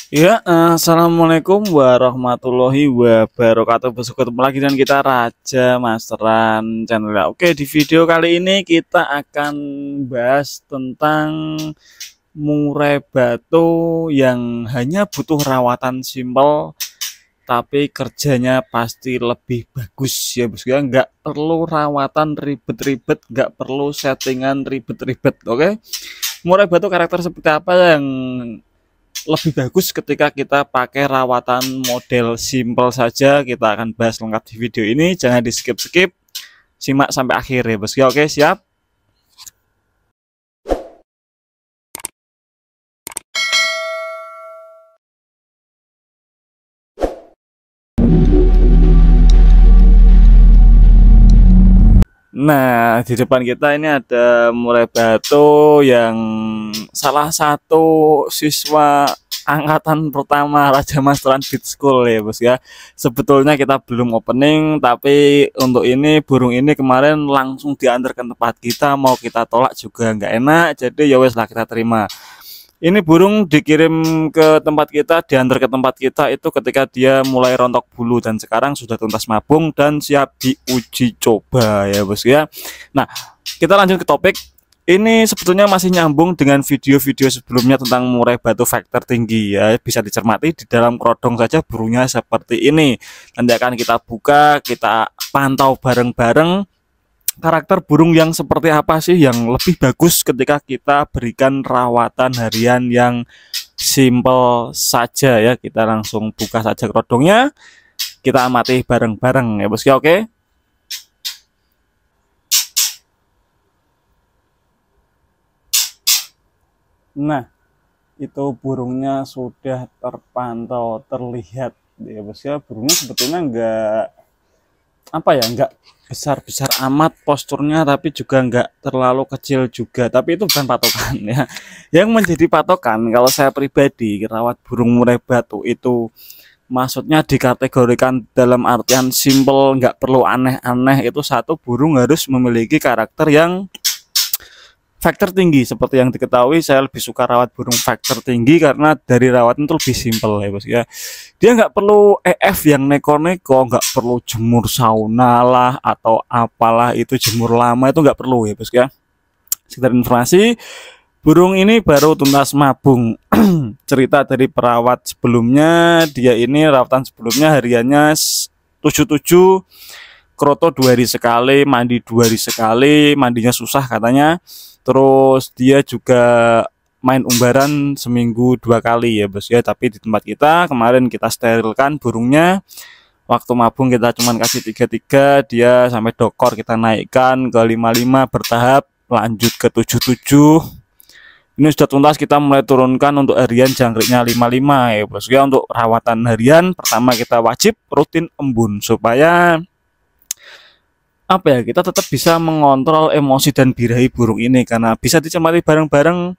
Ya, assalamualaikum warahmatullahi wabarakatuh. Besok ketemu lagi dengan kita Raja Masteran Channel. Oke, di video kali ini kita akan bahas tentang murai batu yang hanya butuh rawatan simpel, tapi kerjanya pasti lebih bagus ya bos ya. Nggak perlu rawatan ribet-ribet, nggak perlu settingan ribet-ribet. Oke, murai batu karakter seperti apa yang lebih bagus ketika kita pakai rawatan model simple saja. Kita akan bahas lengkap di video ini, jangan di skip-skip, simak sampai akhir ya bos. Oke, siap. Nah, di depan kita ini ada murai batu yang salah satu siswa angkatan pertama Raja Masteran Beat School ya bos ya. Sebetulnya kita belum opening, tapi untuk ini burung ini kemarin langsung diantar ke tempat kita, mau kita tolak juga nggak enak, jadi ya wes lah kita terima. Ini burung dikirim ke tempat kita, diantar ke tempat kita itu ketika dia mulai rontok bulu dan sekarang sudah tuntas mabung dan siap diuji coba ya bos ya. Nah, kita lanjut ke topik. Ini sebetulnya masih nyambung dengan video-video sebelumnya tentang murai batu faktor tinggi ya. Bisa dicermati di dalam kerodong saja burungnya seperti ini. Nanti akan kita buka, kita pantau bareng-bareng karakter burung yang seperti apa sih yang lebih bagus ketika kita berikan rawatan harian yang simple saja ya. Kita langsung buka saja kerodongnya, kita amati bareng-bareng ya bos ya. Oke. Nah, itu burungnya sudah terpantau, terlihat ya bos ya. Burungnya sebetulnya enggak besar-besar amat posturnya, tapi juga enggak terlalu kecil juga, tapi itu bukan patokan ya. Yang menjadi patokan kalau saya pribadi rawat burung murai batu itu maksudnya dikategorikan dalam artian simple, nggak perlu aneh-aneh. Itu satu, burung harus memiliki karakter yang faktor tinggi. Seperti yang diketahui, saya lebih suka rawat burung faktor tinggi karena dari rawatan itu lebih simpel ya bos ya. Dia nggak perlu EF yang neko-neko, nggak perlu jemur sauna lah atau apalah itu, jemur lama itu nggak perlu ya bos ya. Sekedar informasi, burung ini baru tuntas mabung. Cerita dari perawat sebelumnya, dia ini rawatan sebelumnya hariannya 77, kroto 2 hari sekali, mandi 2 hari sekali, mandinya susah katanya. Terus dia juga main umbaran seminggu 2 kali ya bos ya. Tapi di tempat kita kemarin kita sterilkan burungnya. Waktu mabung kita cuman kasih 33, dia sampai dokor kita naikkan ke 55 bertahap, lanjut ke 77. Ini sudah tuntas, kita mulai turunkan untuk harian jangkriknya 55 ya bos ya. Untuk rawatan harian pertama kita wajib rutin embun supaya kita tetap bisa mengontrol emosi dan birahi burung ini. Karena bisa dicermati bareng-bareng,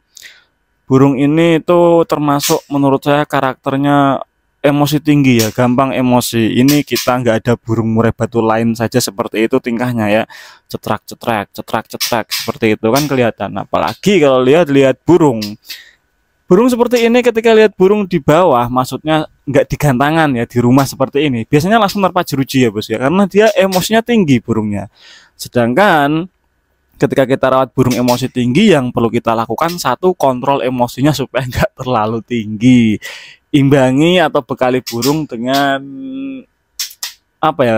burung ini itu termasuk menurut saya karakternya emosi tinggi ya, gampang emosi. Ini kita nggak ada burung murai batu lain saja seperti itu tingkahnya ya, cetrak-cetrek, cetrak-cetrek seperti itu kan kelihatan. Apalagi kalau lihat burung seperti ini, ketika lihat burung di bawah, maksudnya nggak di gantangan ya, di rumah seperti ini, biasanya langsung terpacu jeruji ya bos ya, karena dia emosinya tinggi burungnya. Sedangkan ketika kita rawat burung emosi tinggi, yang perlu kita lakukan satu, kontrol emosinya supaya nggak terlalu tinggi. Imbangi atau bekali burung dengan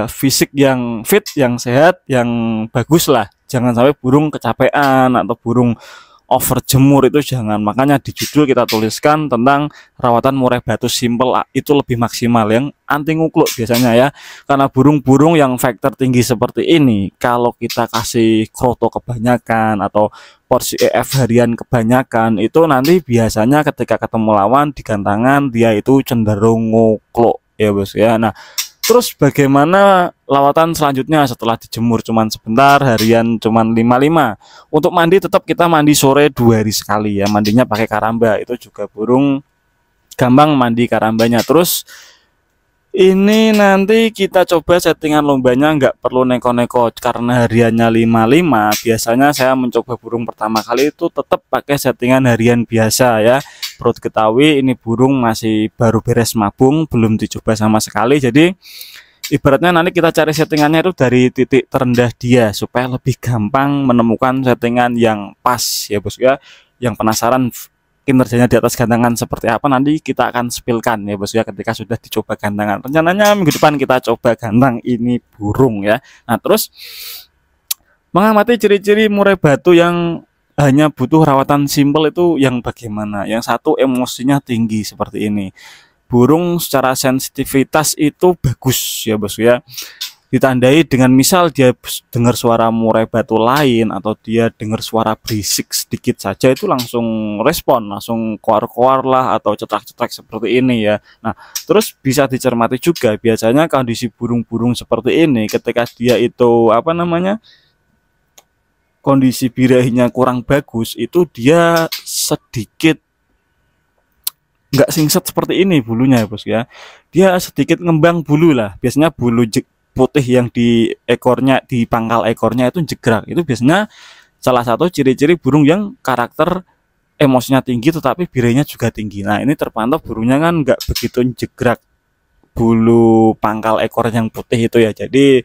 fisik yang fit, yang sehat, yang bagus lah. Jangan sampai burung kecapean atau burung over jemur, itu jangan. Makanya di judul kita tuliskan tentang rawatan murai batu simple, itu lebih maksimal, yang anti ngukluk biasanya ya. Karena burung-burung yang faktor tinggi seperti ini, kalau kita kasih kroto kebanyakan atau porsi EF harian kebanyakan, itu nanti biasanya ketika ketemu lawan di gantangan, dia itu cenderung ngukluk ya bos ya. Nah, terus bagaimana lawatan selanjutnya setelah dijemur cuman sebentar, harian cuman 55? Untuk mandi tetap kita mandi sore 2 hari sekali ya, mandinya pakai karamba. Itu juga burung gampang mandi karambanya. Terus Ini nanti kita coba settingan lombanya, nggak perlu neko-neko karena hariannya 55. Biasanya saya mencoba burung pertama kali itu tetap pakai settingan harian biasa ya. Perlu diketahui ini burung masih baru beres mabung, belum dicoba sama sekali. Jadi ibaratnya nanti kita cari settingannya itu dari titik terendah dia supaya lebih gampang menemukan settingan yang pas ya bos ya. Yang penasaran kinerjanya di atas gantangan seperti apa, nanti kita akan spillkan ya bos ya ketika sudah dicoba gantangan. Rencananya minggu depan kita coba gantang ini burung ya. Nah terus mengamati ciri-ciri murai batu yang hanya butuh rawatan simpel itu yang bagaimana. Yang satu, emosinya tinggi seperti ini. Burung secara sensitivitas itu bagus ya bos ya, ditandai dengan misal dia dengar suara murai batu lain atau dia dengar suara berisik sedikit saja itu langsung respon, langsung koar-koar lah atau cetak-cetak seperti ini ya. Nah terus bisa dicermati juga biasanya kondisi burung-burung seperti ini ketika dia itu apa namanya, kondisi birahinya kurang bagus itu dia sedikit nggak singset seperti ini bulunya ya bos ya, dia sedikit ngembang bulu lah, biasanya bulu putih yang di ekornya, di pangkal ekornya itu jegrak. Itu biasanya salah satu ciri-ciri burung yang karakter emosinya tinggi tetapi birahinya juga tinggi. Nah ini terpantau burungnya kan nggak begitu jegrak bulu pangkal ekor yang putih itu ya. Jadi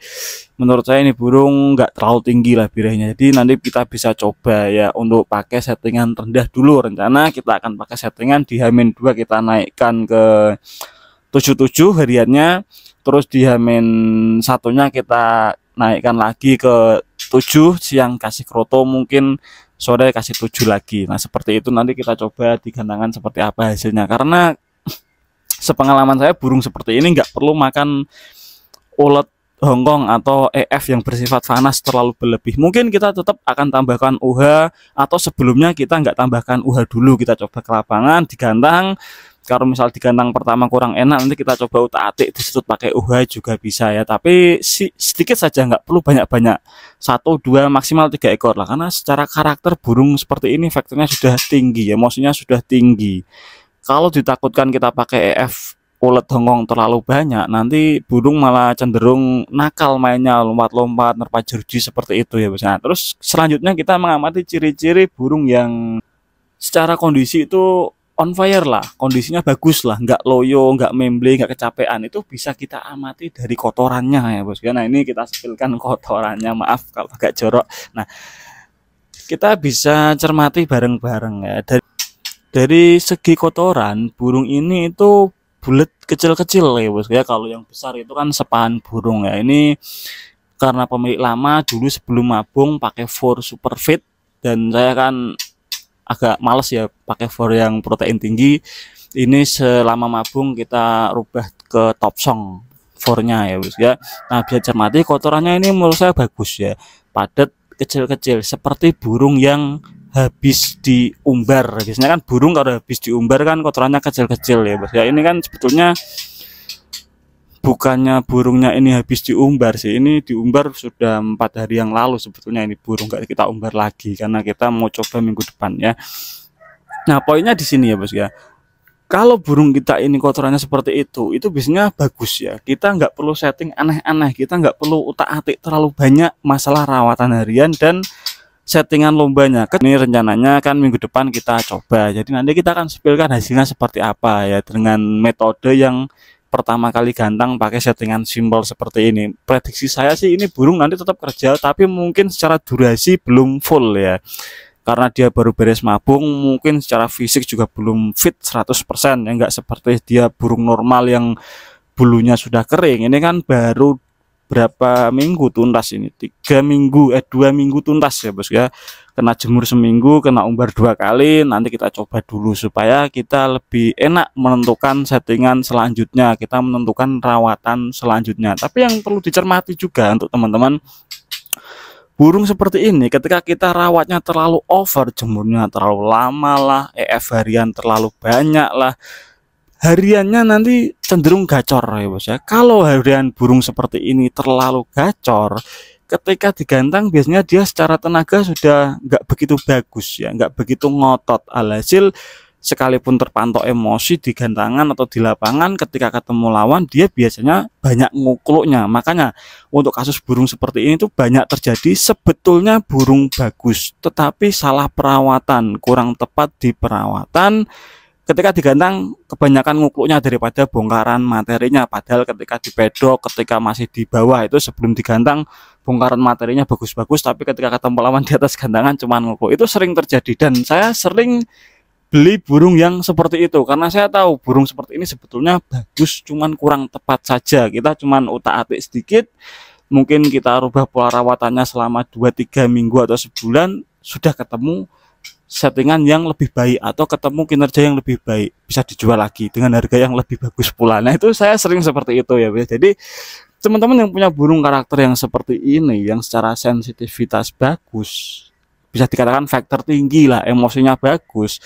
menurut saya ini burung nggak terlalu tinggi lah birahinya. Jadi nanti kita bisa coba ya untuk pakai settingan rendah dulu. Rencana kita akan pakai settingan di H-2 kita naikkan ke 77 hariannya, terus di H-1 satunya kita naikkan lagi ke 7, siang kasih kroto, mungkin sore kasih 7 lagi. Nah seperti itu nanti kita coba di gantangan seperti apa hasilnya, karena sepengalaman saya burung seperti ini nggak perlu makan ulet Hongkong atau EF yang bersifat panas terlalu berlebih. Mungkin kita tetap akan tambahkan UH, atau sebelumnya kita nggak tambahkan UH dulu, kita coba ke lapangan digantang. Kalau misal digantang pertama kurang enak, nanti kita coba utak-atik disebut pakai UH juga bisa ya. Tapi sedikit saja, nggak perlu banyak-banyak, 1, 2, maksimal 3 ekor lah. Karena secara karakter burung seperti ini faktornya sudah tinggi, emosinya sudah tinggi. Kalau ditakutkan kita pakai EF ulet Hongkong terlalu banyak, nanti burung malah cenderung nakal mainnya, lompat-lompat, nerpa jeruji seperti itu ya. Nah, terus selanjutnya kita mengamati ciri-ciri burung yang secara kondisi itu on fire lah, kondisinya bagus lah, nggak loyo, nggak memble, nggak kecapean. Itu bisa kita amati dari kotorannya ya bos. Nah ini kita sepilkan kotorannya, maaf kalau agak jorok. Nah kita bisa cermati bareng-bareng ya. Dari segi kotoran burung ini itu bulat kecil-kecil ya bos ya. Kalau yang besar itu kan sepahan burung ya. Ini karena pemilik lama dulu sebelum mabung pakai for super fit, dan saya kan agak males ya pakai for yang protein tinggi. Ini selama mabung kita rubah ke top song fornya ya bos ya. Nah biar cermati kotorannya ini menurut saya bagus ya, padat, kecil-kecil seperti burung yang habis diumbar. Biasanya kan burung kalau habis diumbar kan kotorannya kecil-kecil ya bos ya. Ini kan sebetulnya bukannya burungnya ini habis diumbar sih, ini diumbar sudah 4 hari yang lalu sebetulnya. Ini burung nggak kita umbar lagi karena kita mau coba minggu depan ya. Nah poinnya di sini ya bos ya, kalau burung kita ini kotorannya seperti itu biasanya bagus ya. Kita nggak perlu setting aneh-aneh, kita nggak perlu utak-atik terlalu banyak masalah rawatan harian dan settingan lombanya. Ini rencananya kan minggu depan kita coba, jadi nanti kita akan spillkan hasilnya seperti apa ya, dengan metode yang pertama kali gantang pakai settingan simpel seperti ini. Prediksi saya sih ini burung nanti tetap kerja, tapi mungkin secara durasi belum full ya, karena dia baru beres mabung, mungkin secara fisik juga belum fit 100% ya, nggak seperti dia burung normal yang bulunya sudah kering. Ini kan baru berapa minggu tuntas, ini 2 minggu tuntas ya bos ya, kena jemur seminggu, kena umbar 2 kali. Nanti kita coba dulu supaya kita lebih enak menentukan settingan selanjutnya, kita menentukan rawatan selanjutnya. Tapi yang perlu dicermati juga untuk teman-teman, burung seperti ini ketika kita rawatnya terlalu over, jemurnya terlalu lama lah, EF harian terlalu banyak lah, hariannya nanti cenderung gacor ya bos ya. Kalau harian burung seperti ini terlalu gacor, ketika digantang biasanya dia secara tenaga sudah nggak begitu bagus ya, nggak begitu ngotot. Alhasil sekalipun terpantau emosi di gantangan atau di lapangan, ketika ketemu lawan dia biasanya banyak ngukluknya. Makanya untuk kasus burung seperti ini tuh banyak terjadi. Sebetulnya burung bagus tetapi salah perawatan, kurang tepat di perawatan. Ketika digantang kebanyakan ngukluknya daripada bongkaran materinya, padahal ketika di pedok, ketika masih di bawah itu sebelum digantang bongkaran materinya bagus-bagus, tapi ketika ketemu lawan di atas gantangan cuman ngukluk. Itu sering terjadi dan saya sering beli burung yang seperti itu karena saya tahu burung seperti ini sebetulnya bagus, cuman kurang tepat saja. Kita cuman utak-atik sedikit, mungkin kita rubah pola rawatannya selama 2-3 minggu atau sebulan, sudah ketemu settingan yang lebih baik atau ketemu kinerja yang lebih baik, bisa dijual lagi dengan harga yang lebih bagus pula. Nah itu saya sering seperti itu ya. Jadi teman-teman yang punya burung karakter yang seperti ini, yang secara sensitivitas bagus, bisa dikatakan faktor tinggi lah, emosinya bagus,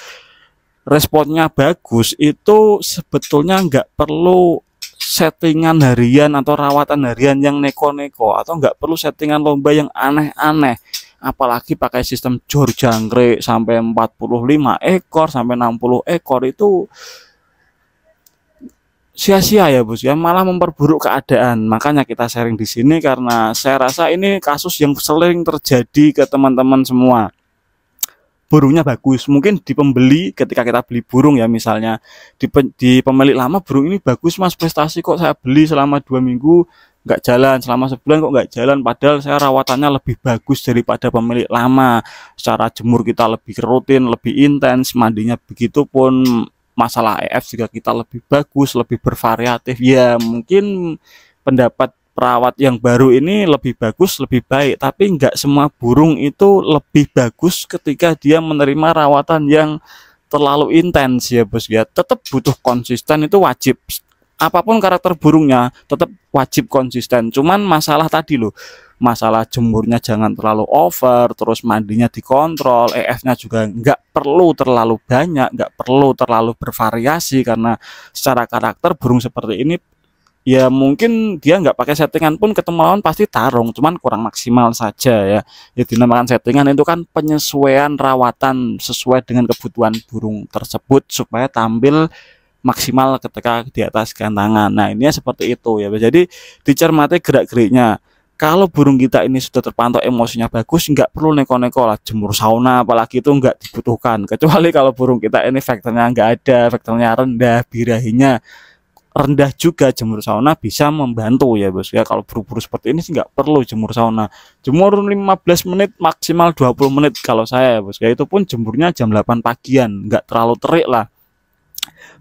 responnya bagus, itu sebetulnya nggak perlu settingan harian atau rawatan harian yang neko-neko, atau nggak perlu settingan lomba yang aneh-aneh, apalagi pakai sistem jor jangkrik sampai 45 ekor sampai 60 ekor. Itu sia-sia ya bos ya, malah memperburuk keadaan. Makanya kita sharing di sini karena saya rasa ini kasus yang sering terjadi ke teman-teman semua. Burungnya bagus, mungkin di pembeli ketika kita beli burung ya, misalnya di pemilik lama, burung ini bagus mas, prestasi kok saya beli selama 2 minggu nggak jalan, selama sebulan kok nggak jalan, padahal saya rawatannya lebih bagus daripada pemilik lama. Secara jemur kita lebih rutin, lebih intens, mandinya begitu pun, masalah EF juga kita lebih bagus, lebih bervariatif. Ya mungkin pendapat perawat yang baru ini lebih bagus, lebih baik, tapi nggak semua burung itu lebih bagus ketika dia menerima rawatan yang terlalu intens ya bos ya. Tetap butuh konsisten, itu wajib. Apapun karakter burungnya tetap wajib konsisten. Cuman masalah tadi loh, masalah jemurnya jangan terlalu over, terus mandinya dikontrol, EF-nya juga nggak perlu terlalu banyak, nggak perlu terlalu bervariasi, karena secara karakter burung seperti ini ya mungkin dia nggak pakai settingan pun ketemu lawan pasti tarung, cuman kurang maksimal saja ya. Ya dinamakan settingan itu kan penyesuaian rawatan sesuai dengan kebutuhan burung tersebut supaya tampil maksimal ketika di atas gantangan. Nah ini seperti itu ya. Jadi dicermati gerak-geriknya. Kalau burung kita ini sudah terpantau emosinya bagus, nggak perlu neko-neko lah, jemur sauna apalagi itu nggak dibutuhkan. Kecuali kalau burung kita ini faktornya nggak ada, faktornya rendah, birahinya rendah juga, jemur sauna bisa membantu ya bos ya. Kalau buru-buru seperti ini sih nggak perlu jemur sauna, jemur 15 menit maksimal 20 menit kalau saya ya bos ya. Itu pun jemurnya jam 8 pagian, nggak terlalu terik lah,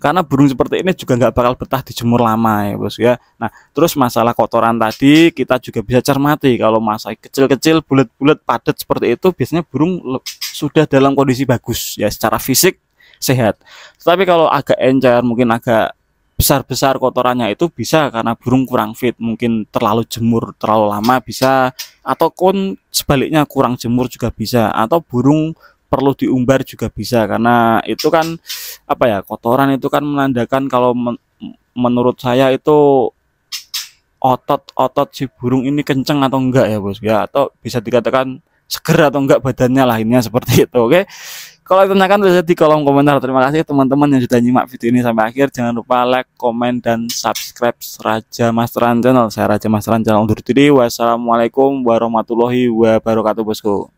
karena burung seperti ini juga nggak bakal betah dijemur lama ya bos ya. Nah terus masalah kotoran tadi kita juga bisa cermati, kalau masa kecil-kecil bulat-bulat padat seperti itu biasanya burung sudah dalam kondisi bagus ya, secara fisik sehat. Tapi kalau agak encer, mungkin agak besar-besar kotorannya, itu bisa karena burung kurang fit, mungkin terlalu jemur terlalu lama bisa, ataupun sebaliknya kurang jemur juga bisa, atau burung perlu diumbar juga bisa. Karena itu kan apa ya, kotoran itu kan menandakan kalau menurut saya itu otot-otot si burung ini kenceng atau enggak ya bos ya, atau bisa dikatakan seger atau enggak badannya lah, ini seperti itu. Oke, kalau ditanyakan tulis di kolom komentar. Terima kasih teman-teman yang sudah nyimak video ini sampai akhir. Jangan lupa like, komen, dan subscribe Raja Masteran Channel. Saya Raja Masteran Channel undur diri. Wassalamualaikum warahmatullahi wabarakatuh bosku.